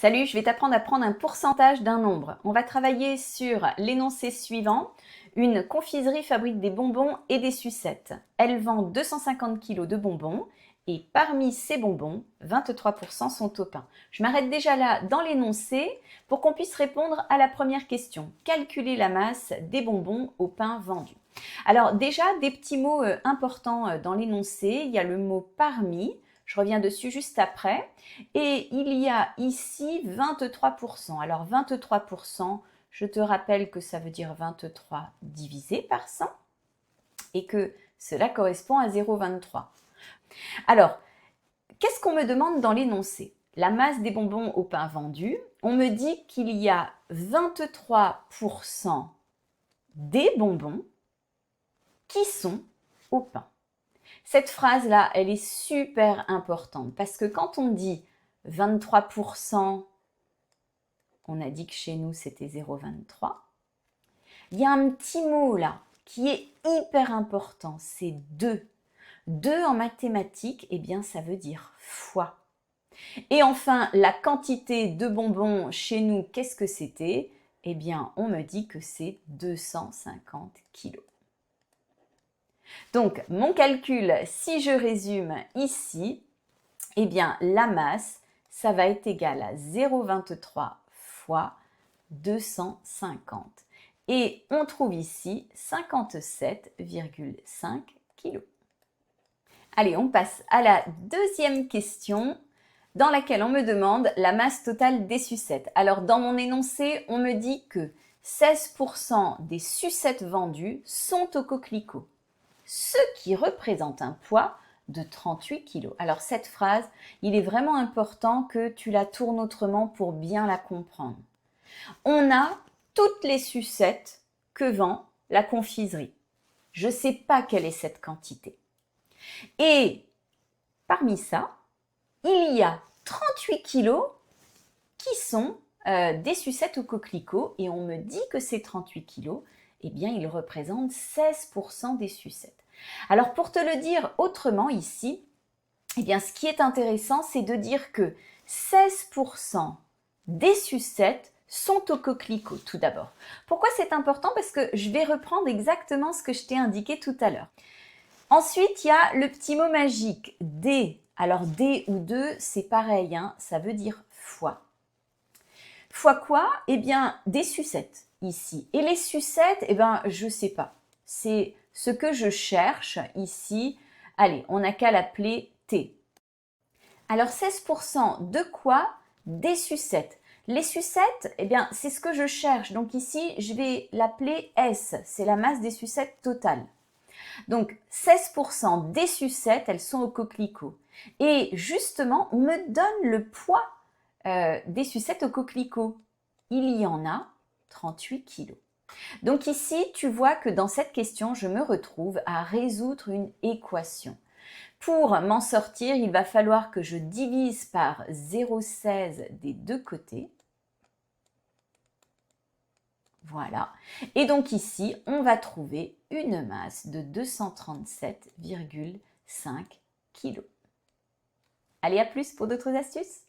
Salut, je vais t'apprendre à prendre un pourcentage d'un nombre. On va travailler sur l'énoncé suivant. Une confiserie fabrique des bonbons et des sucettes. Elle vend 250 kg de bonbons et parmi ces bonbons, 23% sont au pain. Je m'arrête déjà là dans l'énoncé pour qu'on puisse répondre à la première question. Calculer la masse des bonbons au pain vendus. Alors déjà, des petits mots importants dans l'énoncé. Il y a le mot parmi. Je reviens dessus juste après. Et il y a ici 23%. Alors 23%, je te rappelle que ça veut dire 23 divisé par 100 et que cela correspond à 0,23. Alors, qu'est-ce qu'on me demande dans l'énoncé? La masse des bonbons au pain vendu. On me dit qu'il y a 23% des bonbons qui sont au pain. Cette phrase-là, elle est super importante parce que quand on dit 23%, on a dit que chez nous c'était 0,23, il y a un petit mot là qui est hyper important, c'est 2. 2 en mathématiques, eh bien ça veut dire fois. Et enfin, la quantité de bonbons chez nous, qu'est-ce que c'était? Eh bien, on me dit que c'est 250 kilos. Donc, mon calcul, si je résume ici, eh bien, la masse, ça va être égal à 0,23 fois 250. Et on trouve ici 57,5 kg. Allez, on passe à la deuxième question dans laquelle on me demande la masse totale des sucettes. Alors, dans mon énoncé, on me dit que 16% des sucettes vendues sont au coquelicot, ce qui représente un poids de 38 kg. Alors cette phrase, il est vraiment important que tu la tournes autrement pour bien la comprendre. On a toutes les sucettes que vend la confiserie. Je ne sais pas quelle est cette quantité. Et parmi ça, il y a 38 kilos qui sont des sucettes au coquelicot et on me dit que ces 38 kilos, eh bien, ils représentent 16% des sucettes. Alors, pour te le dire autrement ici, eh bien, ce qui est intéressant, c'est de dire que 16% des sucettes sont au coquelicot, tout d'abord. Pourquoi c'est important? Parce que je vais reprendre exactement ce que je t'ai indiqué tout à l'heure. Ensuite, il y a le petit mot magique, D. Alors, D ou 2, c'est pareil, hein, ça veut dire fois. Fois quoi? Eh bien, des sucettes ici. Et les sucettes, eh bien, je ne sais pas. C'est ce que je cherche ici. Allez, on n'a qu'à l'appeler T. Alors, 16% de quoi? Des sucettes. Les sucettes, eh bien, c'est ce que je cherche. Donc ici, je vais l'appeler S. C'est la masse des sucettes totale. Donc, 16% des sucettes, elles sont au coquelicot. Et justement, on me donne le poids des sucettes au coquelicot. Il y en a 38 kilos. Donc ici, tu vois que dans cette question, je me retrouve à résoudre une équation. Pour m'en sortir, il va falloir que je divise par 0,16 des deux côtés. Voilà. Et donc ici, on va trouver une masse de 237,5 kg. Allez, à plus pour d'autres astuces.